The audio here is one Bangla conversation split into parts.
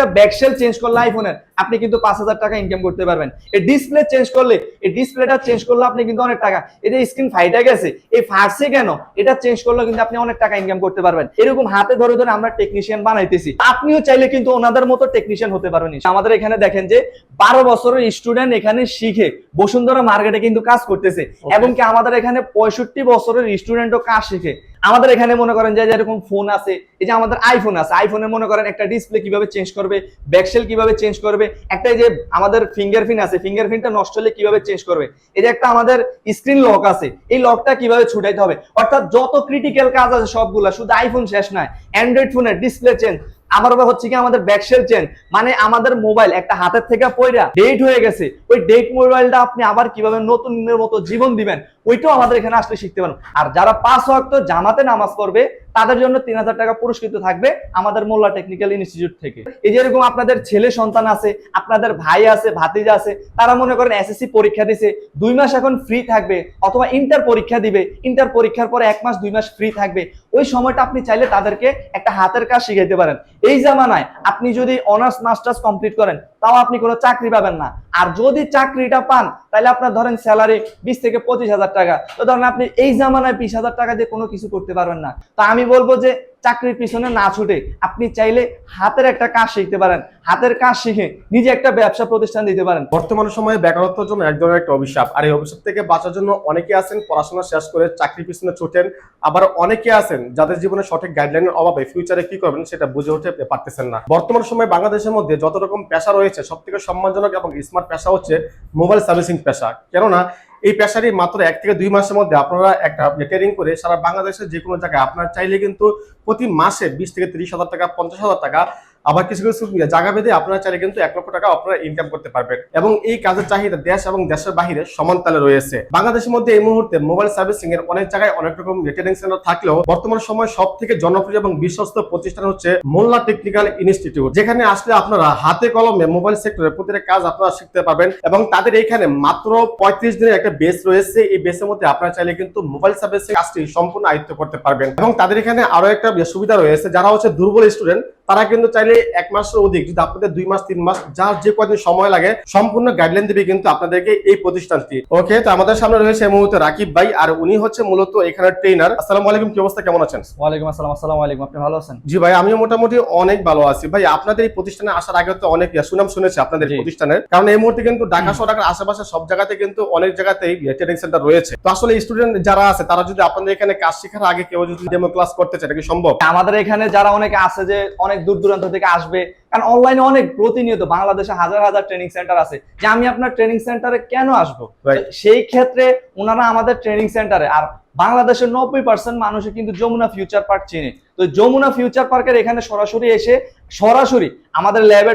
একটা ব্যাকশেল চেঞ্জ করলে আইফোনের আপনি কিন্তু 5,000 টাকা ইনকাম করতে পারবেন। এই ডিসপ্লে চেঞ্জ করলে, এই ডিসপ্লেটা চেঞ্জ করলে আপনি কিন্তু অনেক টাকা, এই যে স্ক্রিন ফাইটা গেছে, এই ফাটছে কেন, এটা চেঞ্জ করলে কিন্তু আপনি অনেক টাকা ইনকাম করতে পারবেন। এরকম হাতে ধরে ধরে আমরা টেকনিশিয়ান বানাইতেছি, আপনিও চাইলে কিন্তু ওনাদের মতো টেকনিশিয়ান হতে পারবেন। আমাদের এখানে দেখেন যে 12 বছরের স্টুডেন্ট এখানে শিখে বসুন্ধরা মার্কেটে কিন্তু কাজ করতেছে, এবং কি আমাদের এখানে 65 বছরের স্টুডেন্টও কাজ শিখে। আমাদের এখানে মনে করেন যে এরকম ফোন আছে, এই যে আমাদের আইফোন আছে, আইফোনে মনে করেন একটা ডিসপ্লে কিভাবে চেঞ্জ করবে, ব্যাকশেল কিভাবে চেঞ্জ করবে, একটা যে আমাদের ফিঙ্গারপ্রিন্ট আছে, ফিঙ্গারপ্রিন্টটা নষ্ট হলে কিভাবে চেঞ্জ করবে, এই যে একটা আমাদের স্ক্রিন লক আছে, এই লকটা কিভাবে ছুটাইতে হবে, অর্থাৎ যত ক্রিটিক্যাল কাজ আছে সবগুলা, শুধু আইফোন শেষ নয়, অ্যান্ড্রয়েড ফোনের ডিসপ্লে চেঞ্জ, আবার হচ্ছে কি আমাদের ব্যাকশেল চেঞ্জ, মানে আমাদের মোবাইল একটা হাতের থেকে পয়রা ডেট হয়ে গেছে, ওই ডেট মোবাইলটা আপনি আবার কিভাবে নতুনের মতো জীবন দিবেন, ওইটাও আমাদের এখানে আসলে শিখতে পারেন। আর যারা 5 ওয়াক্ত জামাতে নামাজ পড়বে তাদের জন্য 3,000 টাকা পুরস্কৃত থাকবে আমাদের মোল্লা টেকনিক্যাল ইনস্টিটিউট থেকে। এই যেরকম আপনাদের ছেলে সন্তান আছে, আপনাদের ভাই আছে, ভাতিজা আছে, তারা মনে করেন এসএসসি পরীক্ষা দিছে, 2 মাস এখন ফ্রি থাকবে, অথবা ইন্টার পরীক্ষা দিবে, ইন্টার পরীক্ষার পরে 1 মাস 2 মাস ফ্রি থাকবে, ওই সময়টা আপনি চাইলে তাদেরকে একটা হাতের কাজ শিখাইতে পারেন। এই জামানায় আপনি যদি অনার্স মাস্টার্স কমপ্লিট করেন তাও আপনি কোনো চাকরি পাবেন না, আর যদি চাকরিটা পান তাহলে আপনার ধরেন স্যালারি 20 থেকে 25,000 টাকা, তো ধরেন আপনি এই জামানায় 20,000 টাকা দিয়ে কোনো কিছু করতে পারবেন না। তো আমি বলবো যে চাকরির পিছনে না ছুটে আপনি চাইলে হাতের একটা কাজ শিখতে পারেন, হাতের কাজ শিখে নিজে একটা ব্যবসা প্রতিষ্ঠান দিতে পারেন। বর্তমান সময়ে বেকারত্বের জন্য এক ধরনের একটা অভিশাপ, আর এই অভিশাপ থেকে বাঁচার জন্য অনেকে আছেন পড়াশোনা শেষ করে চাকরির পিছনে ছুটেন, আবার অনেকে আছেন যাদের জীবনে সঠিক গাইডলাইনের অভাবে ফিউচারে কি করবেন সেটা বুঝে উঠে পারতেছেন না। বর্তমান সময়ে বাংলাদেশের মধ্যে যত রকম পেশা রয়েছে সব থেকে সম্মানজনক এবং স্মার্ট পেশা হচ্ছে মোবাইল সার্ভিসিং পেশা। কেননা এই পেশারই মাত্র 1 থেকে 2 মাসের মধ্যে আপনারা একটা ট্রেনিং করে সারা বাংলাদেশের যে কোনো জায়গায় আপনারা চাইলে কিন্তু প্রতি মাসে 20 থেকে 30,000 টাকা, 50,000 টাকা, আবার কিছু কিছু জায়গা ভেদে আপনারা চাইলে কিন্তু 1 লক্ষ টাকা আপনারা ইনকাম করতে পারবেন, এবং এই কাজের চাহিদা দেশ এবং দেশের বাহিরে সমান তালে রয়েছে। বাংলাদেশের মধ্যে এই মুহূর্তে মোবাইল সার্ভিসিং এর অনেক জায়গায় অনেক রকম ট্রেনিং সেন্টার থাকলেও বর্তমান সময় সব থেকে জনপ্রিয় এবং বিশ্বস্ত প্রতিষ্ঠান হচ্ছে মোল্লা টেকনিক্যাল ইনস্টিটিউট, যেখানে আসলে আপনারা হাতে কলমে মোবাইল সেক্টরের প্রতিটা কাজ আপনারা শিখতে পারবেন। এবং তাদের এখানে মাত্র 35 দিনের একটা বেস রয়েছে, এই বেসের মধ্যে আপনারা চাইলে কিন্তু মোবাইল সার্ভিসিং কাজটি সম্পূর্ণ আয়ত্ত করতে পারবেন। এবং তাদের এখানে আরো একটা সুবিধা রয়েছে, যারা হচ্ছে দুর্বল স্টুডেন্ট তারা কিন্তু চাইলে 1 মাসের অধিক, যদি আপনাদের 2 মাস 3 মাস যার যে কয়দিন সময় লাগে, সম্পূর্ণ গাইডলাইন দিবে কিন্তু আপনাদেরকে এই প্রতিষ্ঠানটি। ওকে, তো আমাদের সামনে রয়েছে এই মুহূর্তে রাকিব ভাই, আর উনি হচ্ছে মূলত এখানে ট্রেনার। আসসালামু আলাইকুম, কি অবস্থা, কেমন আছেন? ওয়ালাইকুম আসসালাম। আসসালামু আলাইকুম, আপনি ভালো আছেন? জি ভাই, আমিও মোটামুটি অনেক ভালো আছি। ভাই আপনাদের এই প্রতিষ্ঠানে আসার আগে তো অনেক সুনাম শুনেছি আপনাদের প্রতিষ্ঠানের, কারণ এই মুহূর্তে কিন্তু ঢাকা শহর ঢাকার আশেপাশে সব জায়গাতে কিন্তু অনেক জায়গাতেই ট্রেনিং সেন্টার রয়েছে। তো আসলে স্টুডেন্ট যারা আছে তারা যদি আপনাদের এখানে কাজ শেখার আগে কেউ যদি ডেমো ক্লাস করতে চায়, এটা কি সম্ভব? আমাদের এখানে যারা অনেকে আছে যে অনেক দূর দূরান্ত থেকে আসবে, কারণ অনলাইনে অনেক প্রতিনিয়ত বাংলাদেশে হাজার হাজার ট্রেনিং সেন্টার আছে, যে আমি আপনার ট্রেনিং সেন্টারে কেন আসবো, সেই ক্ষেত্রে ওনারা আমাদের ট্রেনিং সেন্টারে, আর বাংলাদেশের 90% মানুষই কিন্তু যমুনা ফিউচার পার্ক চিনে, তো যমুনা ফিউচার পার্কের এখানে সরাসরি এসে সরাসরি আমাদের ল্যাবে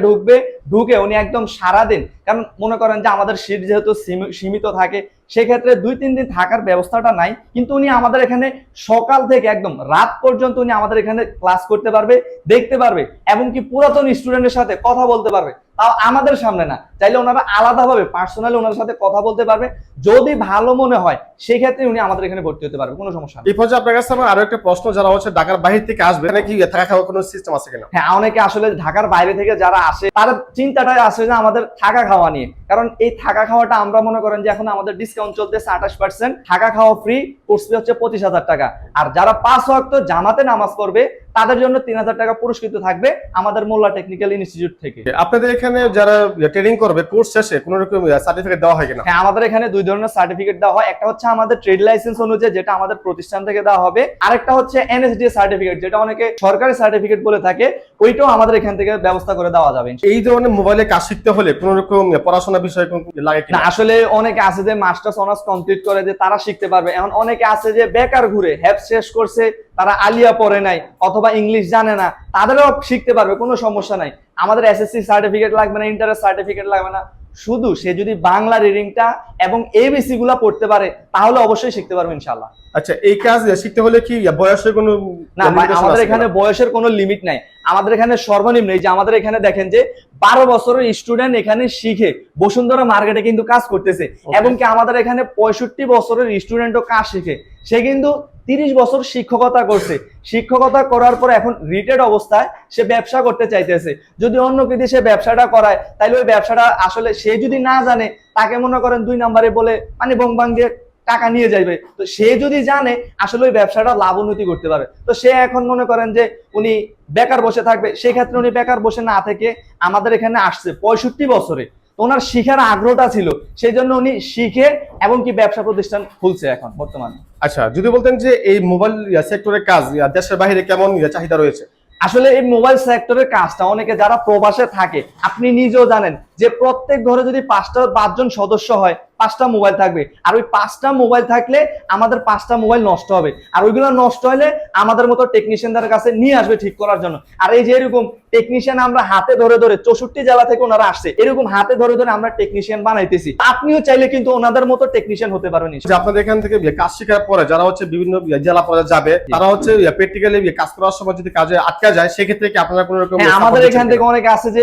ঢুকে উনি একদম সারাদিন, কারণ মনে করেন যে আমাদের সিট যেহেতু সীমিত থাকে, সেক্ষেত্রে 2-3 দিন থাকার ব্যবস্থাটা নাই, কিন্তু উনি আমাদের এখানে সকাল থেকে একদম রাত পর্যন্ত উনি আমাদের এখানে ক্লাস করতে পারবে, দেখতে পারবে, এবং কি পুরাতন স্টুডেন্টের সাথে কথা বলতে পারবে, তাও আমাদের সামনে না, চাইলে ওনারা আলাদাভাবে পার্সোনালি ওনার সাথে কথা বলতে পারবে, যদি ভালো মনে হয় সেই ক্ষেত্রে উনি আমাদের এখানে ভর্তি হতে পারবে, কোনো সমস্যা নেই। এই পর্যায়ে আপনার কাছে আমার আরো একটা প্রশ্ন, যারা হচ্ছে ঢাকার বাইরে থেকে আসবে, এখানে কি থাকা খাওয়ার কোনো সিস্টেম আছে কিনা? হ্যাঁ, অনেকে আসলে ঢাকার বাইরে থেকে যারা আসে তারা চিন্তাটাই আসে যে আমাদের থাকা খাওয়া নিয়ে, কারণ এই থাকা খাওয়াটা আমরা মনে করেন যে এখন আমাদের ডিসকাউন্ট চলতেছে 28%, থাকা খাওয়া ফ্রি, কোর্স ফি হচ্ছে 25,000 টাকা, আর যারা 5 ওয়াক্ত জামাতে নামাজ পড়বে তাদের জন্য 3,000 টাকা পুরস্কৃত থাকবে আমাদের মোল্লা টেকনিক্যাল ইনস্টিটিউট থেকে। আপনাদের এখানে যারা ট্রেনিং করবে কোর্স শেষে কোনো রকম সার্টিফিকেট দেওয়া হয় কিনা? হ্যাঁ, আমাদের এখানে 2 ধরনের সার্টিফিকেট দেওয়া হয়, একটা হচ্ছে আমাদের ট্রেড লাইসেন্স অনুযায়ী যেটা আমাদের প্রতিষ্ঠান থেকে দেওয়া হবে, আরেকটা হচ্ছে এনএসডি সার্টিফিকেট, যেটা অনেকে সরকারি সার্টিফিকেট বলে থাকে, ওইটাও আমাদের এখান থেকে ব্যবস্থা করে দেওয়া যাবে। এই ধরনের মোবাইলে কাজ শিখতে হলে কোনো রকম পড়াশোনা বিষয় লাগে কিনা? আসলে অনেকে আছে যে মাস্টার্স অনার্স কমপ্লিট করে যে তারা শিখতে পারবে, এখন অনেকে আছে যে বেকার ঘুরে, হ্যাপ শেষ করছে, তারা আলিয়া পড়ে নাই অথবা ইংলিশ জানে না, তাদেরও শিখতে পারবে, কোনো সমস্যা নাই। আমাদের এসএসসি সার্টিফিকেট লাগবে না, ইন্টারের সার্টিফিকেট লাগবে না, শুধু সে যদি বাংলা রিডিংটা এবং এবিসি গুলা পড়তে পারে তাহলে অবশ্যই শিখতে পারবে ইনশাআল্লাহ। আচ্ছা, এই কাজ শিখতে হলে কি বয়সের কোনো না, আমাদের এখানে বয়সের কোনো লিমিট নাই। আমাদের এখানে সর্বনিম্ন এই যে আমাদের এখানে দেখেন যে 12 বছরের স্টুডেন্ট এখানে শিখে বসুন্ধরা মার্কেটে কিন্তু কাজ করতেছে এবং কি আমাদের এখানে 65 বছরের স্টুডেন্টও কাজ শিখে। সে কিন্তু 30 বছর শিক্ষকতা করছে, শিক্ষকতা করার পর এখন রিটায়ার্ড অবস্থায় সে ব্যবসা করতে চাইতেছে। যদি অন্য কেউ সে ব্যবসাটা করায় তাহলে ওই ব্যবসাটা আসলে সে যদি না জানে, তাকে মনে করেন 2 নম্বরে বলে মানে বংবাং দিয়ে টাকা নিয়ে যাবে। তো সে যদি জানে আসলে ওই ব্যবসাটা লাভ উন্নতি করতে পারবে, তো সে এখন মনে করেন যে উনি বেকার বসে থাকবে, সেই ক্ষেত্রে উনি বেকার বসে না থেকে আমাদের এখানে আসছে 65 বছরে। তো ওনার শিখার আগ্রহটা ছিল, সেই জন্য উনি শিখে এবং কি ব্যবসা প্রতিষ্ঠান খুলছে এখন বর্তমানে। আচ্ছা, যদি বলতেন যে এই মোবাইল সেক্টরের কাজ দেশের বাইরে কেমন চাহিদা রয়েছে? আসলে এই মোবাইল সেক্টরের কাজটা অনেকে যারা প্রবাসে থাকে, আপনি নিজেও জানেন যে প্রত্যেক ঘরে যদি 5জন সদস্য হয় 5টা মোবাইল থাকবে, আর ওই 5টা মোবাইল থাকলে আমাদের 5টা মোবাইল নষ্ট হবে, আর ওইগুলো নষ্ট হলে আমাদের মতো টেকনিশিয়ানদের কাছে নিয়ে আসবে ঠিক করার জন্য। আর এই যে এরকম টেকনিশিয়ান আমরা হাতে ধরে ধরে 64 জেলা থেকে ওনারা আসছে, এরকম হাতে ধরে ধরে আমরা টেকনিশিয়ান বানাইতেছি। আপনিও চাইলে কিন্তু ওনাদের মতো টেকনিশিয়ান হতে পারবেন। যে আপনাদের এখান থেকে কাজ শেখার পরে যারা হচ্ছে বিভিন্ন জেলা পর্যায়ে যাবে, তারা হচ্ছে প্র্যাকটিক্যালি কাজ করার সময় যদি কাজে আটকা যায়, সেক্ষেত্রে কি আপনারা কোনো রকম? আমাদের এখান থেকে অনেকে আছে যে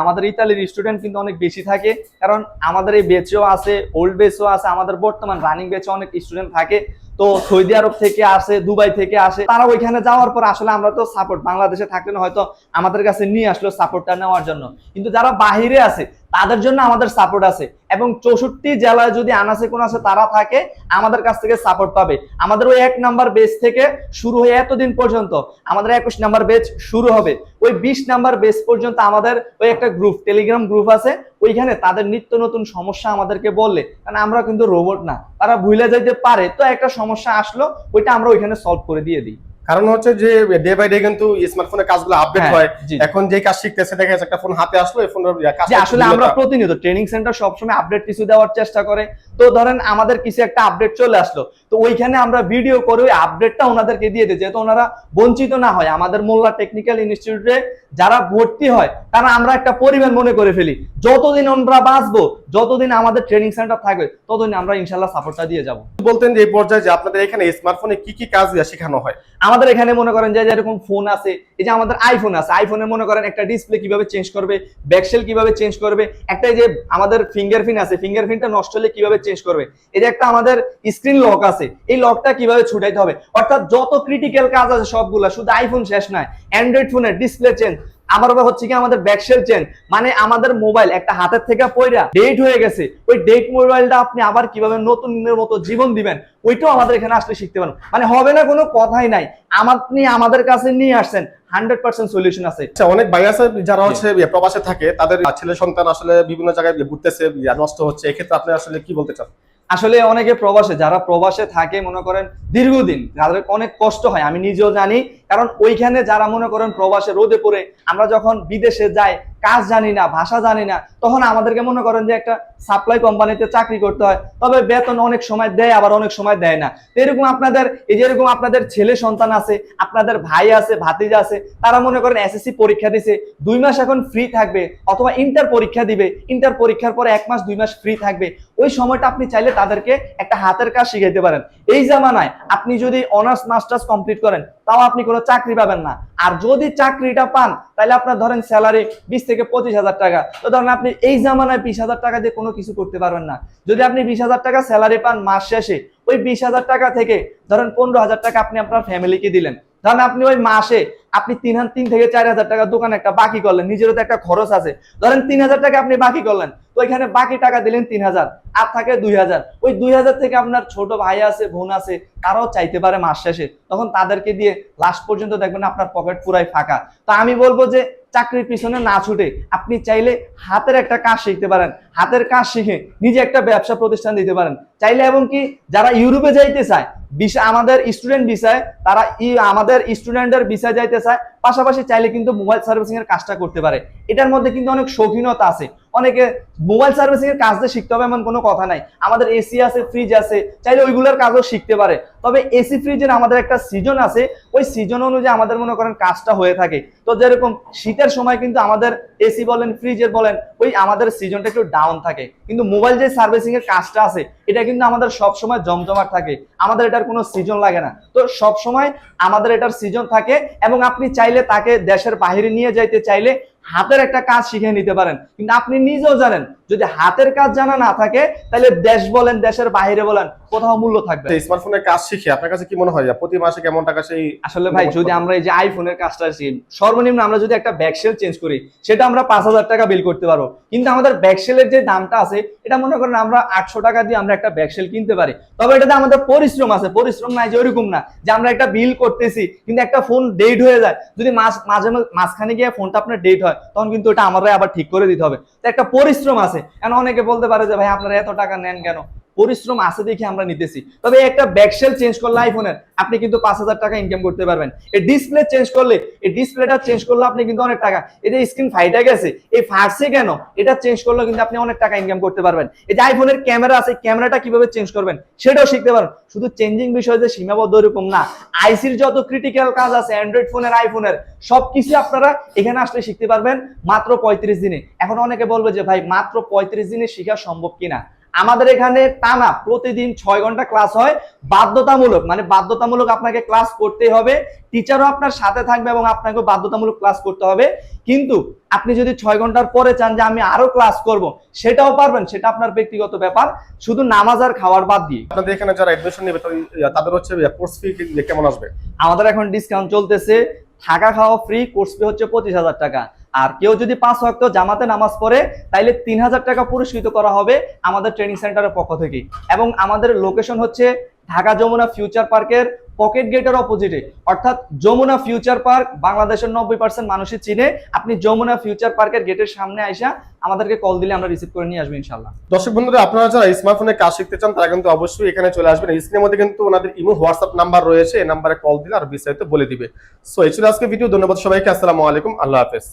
আমাদের ইতালির স্টুডেন্ট কিন্তু অনেক বেশি থাকে, কারণ আমাদের এই বেচও আছে, ওল্ড বেচও আছে, আমাদের বর্তমান রানিং বেচে অনেক স্টুডেন্ট থাকে। তো সৌদি আরব থেকে আসে, দুবাই থেকে আসে, তারা ওইখানে যাওয়ার পর আসলে আমরা তো সাপোর্ট বাংলাদেশে থাকলে না হয়তো আমাদের কাছে নিয়ে আসলো সাপোর্টটা নেওয়ার জন্য, কিন্তু যারা বাহিরে আছে তাদের জন্য আমাদের সাপোর্ট আছে। এবং 64 জেলায় যদি আনাচে কোনাচে তারা থাকে আমাদের কাছ থেকে সাপোর্ট পাবে। আমাদের ওই 1 নাম্বার বেচ থেকে শুরু হয়ে এতদিন পর্যন্ত আমাদের 21 নাম্বার বেচ শুরু হবে, ওই 20 নাম্বার বেচ পর্যন্ত আমাদের ওই একটা গ্রুপ, টেলিগ্রাম গ্রুপ আছে, ওইখানে তাদের নিত্য নতুন সমস্যা আমাদেরকে বললে, কারণ আমরা কিন্তু রোবট না, তারা ভুলে যাইতে পারে, তো একটা সমস্যা আসলো ওইটা আমরা ওইখানে সলভ করে দিয়ে দিই। কারণ হচ্ছে যে ডে বাই ডে কিন্তু স্মার্টফোনের কাজগুলো আপডেট হয়। এখন যে কাজ শিখতেছে দেখা যাচ্ছে একটা ফোন হাতে আসলো, এই ফোনের কাজ আসলে আমরা প্রতিনিয়ত ট্রেনিং সেন্টার সবসময় আপডেট কিছু দেওয়ার চেষ্টা করে। তো ধরেন আমাদের কিছু একটা আপডেট চলে আসলো, তো ওইখানে আমরা ভিডিও করে ওই আপডেটটা ওনাদেরকে দিয়ে দিই, যেহেতু ওনারা বঞ্চিত না হয়। আমাদের মোল্লা টেকনিক্যাল ইনস্টিটিউটে যারা ভর্তি হয় তারা আমরা একটা পরিবার মনে করে ফেলি, যতদিন আমরা বাঁচবো, যতদিন আমাদের ট্রেনিং সেন্টার থাকবে, ততদিন আমরা ইনশাল্লাহ সাপোর্টটা দিয়ে যাব। বলতেন যে এই পর্যায়ে যে আপনাদের এখানে স্মার্টফোনে কি কি কাজ শেখানো হয়? আমাদের এখানে মনে করেন যে এরকম ফোন আছে, এই যে আমাদের আইফোন আছে, আইফোনে মনে করেন একটা ডিসপ্লে কিভাবে চেঞ্জ করবে, ব্যাকশেল কিভাবে চেঞ্জ করবে, একটা যে আমাদের ফিঙ্গারপ্রিন্ট আছে, ফিঙ্গারপ্রিন্টটা নষ্ট হলে কিভাবে চেঞ্জ করবে, এই যে একটা আমাদের স্ক্রিন লক আছে, এই লকটা কিভাবে ছুটাইতে হবে, অর্থাৎ যত ক্রিটিক্যাল কাজ আছে সবগুলা, শুধু আইফোন শেষ নয়, অ্যান্ড্রয়েড ফোনের ডিসপ্লে চেঞ্জ, আবার হচ্ছে কি আমাদের ব্যাকশেল চেঞ্জ, মানে আমাদের মোবাইল একটা হাতের থেকে পয়রা ডেট হয়ে গেছে, ওই ডেট মোবাইলটা আপনি আবার কিভাবে নতুনের মতো জীবন দিবেন, ওইটাও আমাদের এখানে আসলে শিখতে পারেন। মানে হবে না, কোনো কথাই নাই, আপনি আমাদের কাছে নিয়ে আসছেন, 100% সলিউশন আছে। আচ্ছা, অনেক ভাই আছে যারা হচ্ছে প্রবাসে থাকে, তাদের ছেলে সন্তান আসলে বিভিন্ন জায়গায় ঘুরতেছে, নষ্ট হচ্ছে, এক্ষেত্রে আপনি আসলে কি বলতে চান? আসলে অনেকে প্রবাসে, যারা প্রবাসে থাকে মনে করেন দীর্ঘদিন, যাদের অনেক কষ্ট হয়, আমি নিজেও জানি, কারণ ওইখানে যারা মনে করেন প্রবাসে রোদে পড়ে, আমরা যখন বিদেশে যাই, কাজ জানি না, ভাষা জানি না, তখন আমাদেরকে মনে করেন যে একটা সাপ্লাই কোম্পানিতে চাকরি করতে হয়, তবে বেতন অনেক সময় দেয়, আবার অনেক সময় দেয় না। এরকম আপনাদের এই যেরকম আপনাদের ছেলে সন্তান আছে, আপনাদের ভাই আছে, ভাতিজা আছে, তারা মনে করেন এসএসসি পরীক্ষা দিছে, 2 মাস এখন ফ্রি থাকবে, অথবা ইন্টার পরীক্ষা দিবে, ইন্টার পরীক্ষার পরে 1 মাস 2 মাস ফ্রি থাকবে, ওই সময়টা আপনি চাইলে তাদেরকে একটা হাতের কাজ শিখাইতে পারেন। এই জামানায় আপনি যদি অনার্স মাস্টার্স কমপ্লিট করেন, তাও আপনি কোনো চাকরি পাবেন না, আর যদি চাকরিটা পান তাহলে আপনার ধরেন স্যালারি 20 থেকে 25,000 টাকা, তো ধরেন আপনি এই জামানায় 20,000 টাকা দিয়ে কোনো কিছু করতে পারবেন না। যদি আপনি 20,000 টাকা স্যালারি পান মাস শেষে, ওই 20,000 টাকা থেকে ধরেন 15,000 টাকা আপনি আপনার ফ্যামিলিকে দিলেন, ধরেন আপনি ওই মাসে আপনি 3 থেকে 4,000 টাকা দোকানে একটা বাকি করলেন, নিজেরও তো একটা খরচ আছে, ধরেন 3,000 টাকা আপনি বাকি করলেন, তো এখানে বাকি টাকা দিলেন 3,000, আর থাকে 2,000, ওই 2,000 থেকে আপনার ছোট ভাই আছে, বোন আছে, তারাও চাইতে পারে মাস শেষে, তখন তাদেরকে দিয়ে লাস্ট পর্যন্ত দেখবেন আপনার পকেট পুরাই ফাঁকা। তো আমি বলবো যে চাকরির পিছনে না ছুটে আপনি চাইলে হাতের একটা কাজ শিখতে পারেন, হাতের কাজ শিখে নিজে একটা ব্যবসা প্রতিষ্ঠান দিতে পারেন চাইলে। এবং কি যারা ইউরোপে যাইতে চায়, আমাদের স্টুডেন্ট ভিসায়, তারা আমাদের স্টুডেন্টের ভিসায় যাইতে চায়, পাশাপাশি চাইলে কিন্তু মোবাইল সার্ভিসিং এর কাজটা করতে পারে। এটার মধ্যে কিন্তু অনেক শৌখিনতা আছে, অনেকে মোবাইল সার্ভিসিং এর কাজটা শিখতে হবে এমন কোনো কথা নাই। আমাদের এসি আছে, ফ্রিজ আছে, চাইলে ওইগুলোর কাজও শিখতে পারে। তবে এসি ফ্রিজের আমাদের একটা সিজন আছে, ওই সিজন অনুযায়ী আমাদের মনে করেন কাজটা হয়ে থাকে। তো যেরকম শীতের সময় কিন্তু আমাদের এসি বলেন, ফ্রিজের বলেন, ওই আমাদের সিজনটা একটু ডাউন থাকে। কিন্তু মোবাইল যে সার্ভিসিং এর কাজটা আছে এটা কিন্তু আমাদের সব সময় জমজমাট থাকে, আমাদের এটার কোনো সিজন লাগে না। তো সব সময় আমাদের এটার সিজন থাকে, এবং আপনি চাইলে তাকে দেশের বাইরে নিয়ে যাইতে চাইলে হাতের একটা কাজ শিখে নিতে পারেন। কিন্তু আপনি নিজেও জানেন যদি হাতের কাজ জানা না থাকে তাহলে দেশ বলেন, দেশের বাইরে বলেন, কোথাও মূল্য থাকবে। স্মার্টফোনের কাজ শিখে আপনার কাছে কি মনে হয় প্রতি মাসে কেমন টাকা সেই আসলে ভাই যদি আমরা এই যে আইফোনের কাজটা শিখি, সর্বনিম্ন আমরা যদি একটা ব্যাকশেল চেঞ্জ করি সেটা আমরা 5,000 টাকা বিল করতে পারবো। কিন্তু আমাদের ব্যাকশেলের যে দামটা আছে এটা মনে করেন আমরা 800 টাকা দিয়ে আমরা একটা ব্যাকশেল কিনতে পারি। তবে এটাতে আমাদের পরিশ্রম আছে, পরিশ্রম নাই যে ওরকম না যে আমরা একটা বিল করতেছি কিন্তু একটা ফোন ডেট হয়ে যায়, যদি মাঝখানে গিয়ে ফোনটা আপনার ডেট হয় তখন কিন্তু ওটা আমাদের আবার ঠিক করে দিতে হবে। তো একটা পরিশ্রম আছে। এখন অনেকে বলতে পারে যে ভাই আপনারা এত টাকা নেন কেন, পরিশ্রম আছে দেখে আমরা নিতেছি। তবে একটা ব্যাকশেল চেঞ্জ করলে আইফোনের আপনি কিন্তু 5,000 টাকা ইনকাম করতে পারবেন। এই ডিসপ্লে চেঞ্জ করলে, এই ডিসপ্লেটা চেঞ্জ করলে আপনি কিন্তু অনেক টাকা, এই যে স্ক্রিন ফাইটে গেছে এই ফাটছে কেন, এটা চেঞ্জ করলে কিন্তু আপনি অনেক টাকা ইনকাম করতে পারবেন। এই যে আইফোনের ক্যামেরা আছে, ক্যামেরাটা কিভাবে চেঞ্জ করবেন সেটাও শিখতে পারবেন। শুধু চেঞ্জিং বিষয় যে সীমাবদ্ধ এরকম না, আইসির যত ক্রিটিক্যাল কাজ আছে অ্যান্ড্রয়েড ফোনের, আইফোনের সবকিছু আপনারা এখানে আসলে শিখতে পারবেন মাত্র 35 দিনে। এখন অনেকে বলবে যে ভাই মাত্র 35 দিনে শেখা সম্ভব কিনা। আমাদের এখানে টানা প্রতিদিন 6 ঘন্টা ক্লাস হয়, বাধ্যতামূলক, মানে বাধ্যতামূলক আপনাকে ক্লাস করতেই হবে। টিচারও আপনার সাথে থাকবে এবং আপনাকে বাধ্যতামূলক ক্লাস করতে হবে। কিন্তু আপনি যদি 6 ঘন্টার পরে চান যে আমি আরো ক্লাস করব, সেটাও পারবেন, সেটা আপনার ব্যক্তিগত ব্যাপার, শুধু নামাজ আর খাওয়ার বাদ দিয়ে। আপনাদের এখানে যারা অ্যাডমিশন নেবে তাদের হচ্ছে কোর্স ফি কেমন আসবে? আমাদের এখন ডিসকাউন্ট চলতেছে, থাকা খাওয়া ফ্রি, কোর্স ফি হচ্ছে 25,000 টাকা। আর কেউ যদি 5 ওয়াক্ত জামাতে নামাজ পড়ে তাইলে 3,000 টাকা পুরস্কৃত করা হবে আমাদের ট্রেনিং সেন্টারের পক্ষ থেকে। এবং আমাদের লোকেশন হচ্ছে ঢাকা যমুনা ফিউচার পার্কের পকেট গেটের অপোজিটে, অর্থাৎ যমুনা ফিউচার পার্ক বাংলাদেশের 90% মানুষই চিনে। আপনি যমুনা ফিউচার পার্কের গেটের সামনে আইসা আমাদেরকে কল দিলে আমরা রিসিভ করে নিয়ে আসবো ইনশাআল্লাহ। দর্শক বন্ধুরা, আপনারা যারা স্মার্টফোনের কাজ শিখতে চান তারা কিন্তু অবশ্যই এখানে চলে আসবেন। স্ক্রিনের মধ্যে কিন্তু ওনাদের ইমো, হোয়াটসঅ্যাপ নাম্বার রয়েছে, এই নাম্বারে কল দিলে আর বিস্তারিত বলে দিবে। সো এই ছিল আজকে ভিডিও। ধন্যবাদ সবাইকে। আসসালামু আলাইকুম, আল্লাহ হাফেজ।